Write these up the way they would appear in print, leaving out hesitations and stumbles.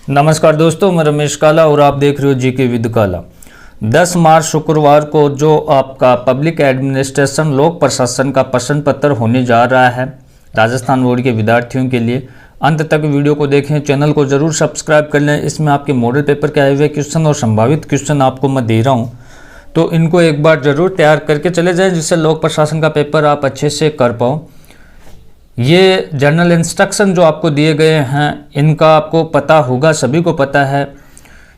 नमस्कार दोस्तों, मैं रमेश काला और आप देख रहे हो जीके विद काला। 10 मार्च शुक्रवार को जो आपका पब्लिक एडमिनिस्ट्रेशन लोक प्रशासन का प्रश्न पत्र होने जा रहा है राजस्थान बोर्ड के विद्यार्थियों के लिए, अंत तक वीडियो को देखें। चैनल को जरूर सब्सक्राइब कर लें। इसमें आपके मॉडल पेपर के आए हुए क्वेश्चन और संभावित क्वेश्चन आपको मैं दे रहा हूँ, तो इनको एक बार जरूर तैयार करके चले जाएँ, जिससे लोक प्रशासन का पेपर आप अच्छे से कर पाओ। ये जनरल इंस्ट्रक्शन जो आपको दिए गए हैं, इनका आपको पता होगा, सभी को पता है,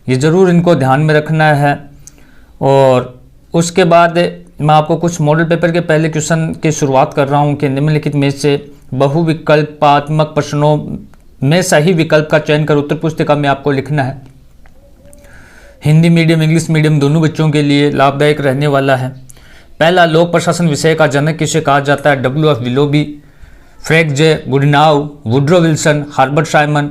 ये ज़रूर इनको ध्यान में रखना है। और उसके बाद मैं आपको कुछ मॉडल पेपर के पहले क्वेश्चन की शुरुआत कर रहा हूँ कि निम्नलिखित में से बहुविकल्पात्मक प्रश्नों में सही विकल्प का चयन कर उत्तर पुस्तिका में आपको लिखना है। हिंदी मीडियम इंग्लिश मीडियम दोनों बच्चों के लिए लाभदायक रहने वाला है। पहला, लोक प्रशासन विषय का जनक किसे कहा जाता है? W.F. विलोबी, फ्रैंक जे गुडनाउ, वुड्रो विल्सन, हार्बर्ट साइमन।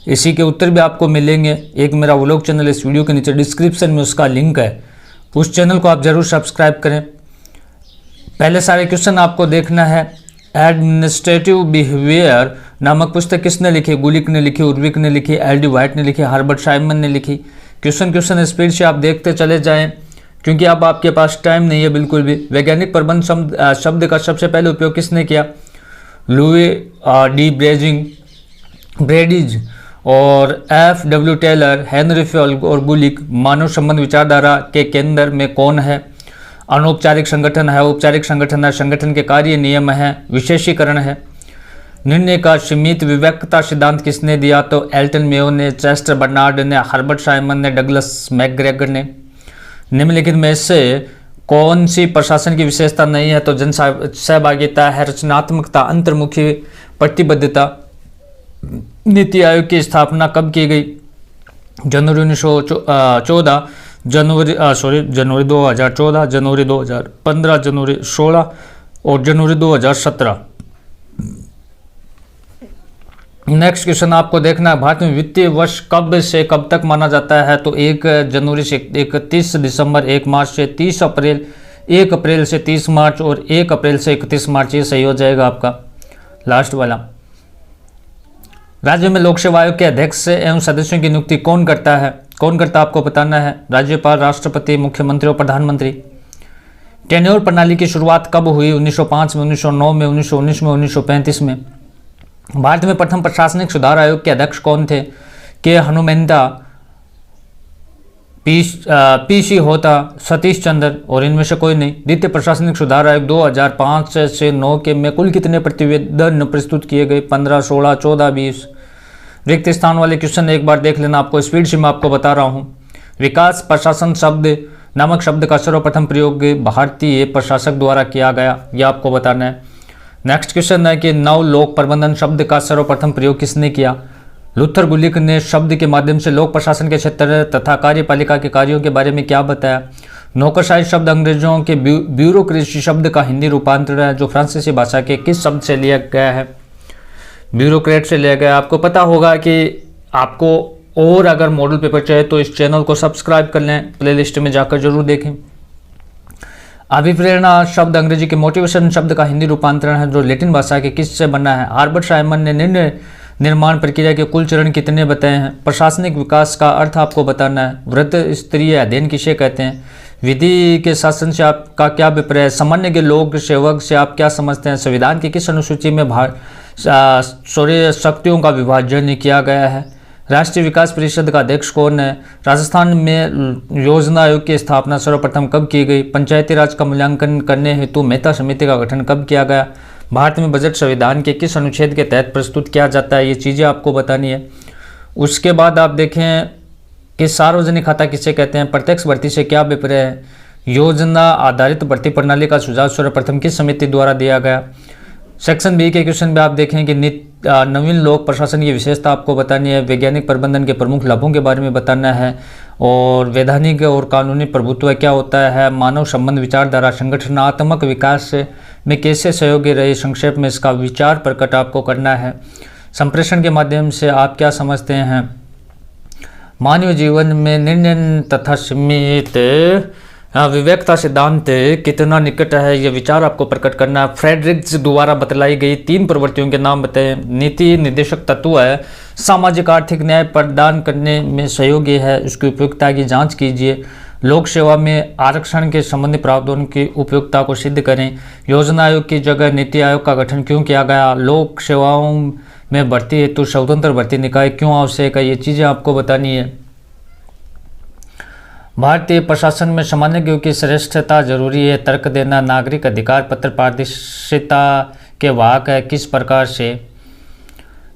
इसी के उत्तर भी आपको मिलेंगे। एक मेरा व्लॉग चैनल इस वीडियो के नीचे डिस्क्रिप्शन में उसका लिंक है, उस चैनल को आप जरूर सब्सक्राइब करें। पहले सारे क्वेश्चन आपको देखना है। एडमिनिस्ट्रेटिव बिहेवियर नामक पुस्तक किसने लिखी? गुलिक ने लिखी, उर्विक ने लिखी, एल डी वाइट ने लिखी, हार्बर्ट साइमन ने लिखी। क्वेश्चन स्पीड से आप देखते चले जाएं, क्योंकि अब आपके पास टाइम नहीं है बिल्कुल भी। वैज्ञानिक प्रबंध शब्द का सबसे पहले उपयोग किसने किया? लुई डी ब्रेडिज और F.W. टेलर, हेनरी फॉल्क और गुलिक। मानव संबंध विचारधारा के केंद्र में कौन है? अनौपचारिक संगठन है, औपचारिक संगठन है, संगठन के कार्य नियम है, विशेषीकरण है। निर्णय का सीमित विवेकता सिद्धांत किसने दिया? तो एल्टन मेयो ने, चेस्टर बर्नार्ड ने, हार्बर्ट साइमन ने, डगलस मैकग्रेगर ने। निम्नलिखित में से कौन सी प्रशासन की विशेषता नहीं है? तो जन सहभागिता है, रचनात्मकता, अंतर्मुखी प्रतिबद्धता। नीति आयोग की स्थापना कब की गई? जनवरी 2014, जनवरी 2014, जनवरी 2015, जनवरी 16 और जनवरी 2017। नेक्स्ट क्वेश्चन आपको देखना है। भारत में वित्तीय वर्ष कब से कब तक माना जाता है? तो 1 जनवरी से 31 दिसंबर, 1 मार्च से 30 अप्रैल, 1 अप्रैल से 30 मार्च और 1 अप्रैल से 31 मार्च। ये सही हो जाएगा आपका लास्ट वाला। राज्य में लोक सेवा आयोग के अध्यक्ष एवं सदस्यों की नियुक्ति कौन करता है? कौन करता आपको बताना है। राज्यपाल, राष्ट्रपति, मुख्यमंत्री और प्रधानमंत्री। टेन्योर प्रणाली की शुरुआत कब हुई? 1905 में, 1909 में, 1919 में, 1935 में। भारत में प्रथम प्रशासनिक सुधार आयोग के अध्यक्ष कौन थे? के हनुमंता, पी.सी. होता, सतीश चंद्र और इनमें से कोई नहीं। द्वितीय प्रशासनिक सुधार आयोग 2005 से 9 के में कुल कितने प्रतिवेदन प्रस्तुत किए गए? 15, 16, 14, 20। रिक्त स्थान वाले क्वेश्चन एक बार देख लेना, आपको स्पीड से मैं आपको बता रहा हूँ। विकास प्रशासन शब्द नामक शब्द का सर्वप्रथम प्रयोग भारतीय प्रशासक द्वारा किया गया, यह आपको बताना है। नेक्स्ट क्वेश्चन है कि नव लोक प्रबंधन शब्द का सर्वप्रथम प्रयोग किसने किया? लुथर गुलिक ने शब्द के माध्यम से लोक प्रशासन के क्षेत्र तथा कार्यपालिका के कार्यों के बारे में क्या बताया? नौकरशाही शब्द अंग्रेजों के ब्यूरोक्रेसी शब्द का हिंदी रूपांतरण है, जो फ्रांसीसी भाषा के किस शब्द से लिया गया है? ब्यूरोक्रेट से लिया गया। आपको पता होगा कि आपको और अगर मॉडल पेपर चाहिए तो इस चैनल को सब्सक्राइब कर लें, प्लेलिस्ट में जाकर जरूर देखें। अभिप्रेरणा शब्द अंग्रेजी के मोटिवेशन शब्द का हिंदी रूपांतरण है, जो लैटिन भाषा के किस से बना है? हार्बर्ट साइमन ने निर्णय निर्माण प्रक्रिया के कुल चरण कितने बताए हैं? प्रशासनिक विकास का अर्थ आपको बताना है। वृत्त स्तरीय अध्ययन किसे कहते हैं? विधि के शासन से आपका क्या अभिप्राय है? सामान्य के लोक सेवक से आप क्या समझते हैं? संविधान की किस अनुसूची में शक्तियों का विभाजन किया गया है? राष्ट्रीय विकास परिषद का अध्यक्ष कौन है? राजस्थान में योजना आयोग की स्थापना सर्वप्रथम कब की गई? पंचायती राज का मूल्यांकन करने हेतु मेहता समिति का गठन कब किया गया? भारत में बजट संविधान के किस अनुच्छेद के तहत प्रस्तुत किया जाता है? ये चीज़ें आपको बतानी है। उसके बाद आप देखें कि सार्वजनिक खाता किसे कहते हैं? प्रत्यक्ष भर्ती से क्या अभिप्राय है? योजना आधारित भर्ती प्रणाली का सुझाव सर्वप्रथम किस समिति द्वारा दिया गया? सेक्शन बी के क्वेश्चन में आप देखें कि नवीन लोक प्रशासन की विशेषता आपको बतानी है। वैज्ञानिक प्रबंधन के प्रमुख लाभों के बारे में बताना है। और वैधानिक और कानूनी प्रभुत्व क्या होता है? मानव संबंध विचारधारा संगठनात्मक विकास में कैसे सहयोगी रही? संक्षेप में इसका विचार प्रकट आपको करना है। संप्रेषण के माध्यम से आप क्या समझते हैं? मानव जीवन में निर्णय तथा सीमित विवेकता सिद्धांत कितना निकट है, ये विचार आपको प्रकट करना है। फ्रेडरिक्स द्वारा बतलाई गई 3 प्रवृत्तियों के नाम बताएं। नीति निर्देशक तत्व है, सामाजिक आर्थिक न्याय प्रदान करने में सहयोगी है, उसकी उपयुक्तता की जांच कीजिए। लोक सेवा में आरक्षण के संबंधी प्रावधानों की उपयुक्तता को सिद्ध करें। योजना आयोग की जगह नीति आयोग का गठन क्यों किया गया? लोक सेवाओं में भर्ती हेतु स्वतंत्र भर्ती निकाय क्यों आवश्यक है? ये चीज़ें आपको बतानी है। भारतीय प्रशासन में समन्वय की श्रेष्ठता जरूरी है। तर्क देना, नागरिक अधिकार पत्र पारदर्शिता के वाहक है, किस प्रकार से?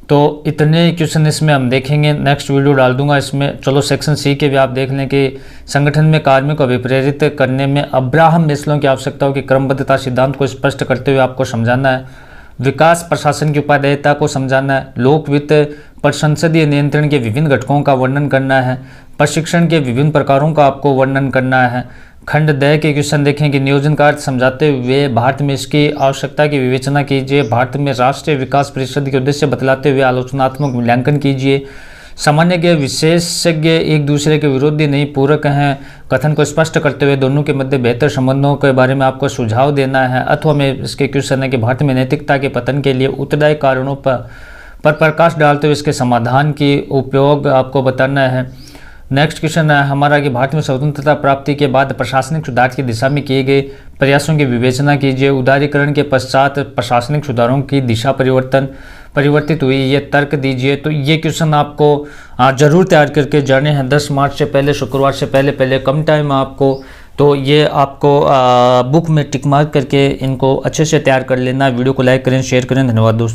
तो इतने क्वेश्चन इसमें हम देखेंगे, नेक्स्ट वीडियो डाल दूंगा इसमें। चलो सेक्शन सी के भी आप देख लें कि संगठन में कार्मिक को अभिप्रेरित करने में अब्राहम मैस्लो की आवश्यकताओं की क्रमबद्धता सिद्धांत को स्पष्ट करते हुए आपको समझाना है। विकास प्रशासन की उपादेयता को समझाना है। लोक वित्त पर संसदीय नियंत्रण के विभिन्न घटकों का वर्णन करना है। प्रशिक्षण के विभिन्न प्रकारों का आपको वर्णन करना है। खंड 10 के क्वेश्चन देखें कि नियोजन कार्य समझाते हुए भारत में इसकी आवश्यकता की विवेचना कीजिए। भारत में राष्ट्रीय विकास परिषद के उद्देश्य बतलाते हुए आलोचनात्मक मूल्यांकन कीजिए। सामान्य के विशेषज्ञ एक दूसरे के विरोधी नहीं पूरक हैं, कथन को स्पष्ट करते हुए दोनों के मध्य बेहतर संबंधों के बारे में आपको सुझाव देना है। अथवा में इसके क्वेश्चन है कि भारत में नैतिकता के पतन के लिए उत्तरदायी कारणों पर प्रकाश डालते हुए इसके समाधान की उपयोग आपको बताना है। नेक्स्ट क्वेश्चन है हमारा कि भारत में स्वतंत्रता प्राप्ति के बाद प्रशासनिक सुधार की दिशा में किए गए प्रयासों की विवेचना कीजिए। उदारीकरण के पश्चात प्रशासनिक सुधारों की दिशा परिवर्तित हुई, ये तर्क दीजिए। तो ये क्वेश्चन आपको जरूर तैयार करके जाने हैं 10 मार्च से पहले, शुक्रवार से पहले कम टाइम आपको। तो ये आपको बुक में टिक मार्क करके इनको अच्छे से तैयार कर लेना। वीडियो को लाइक करें, शेयर करें। धन्यवाद दोस्तों।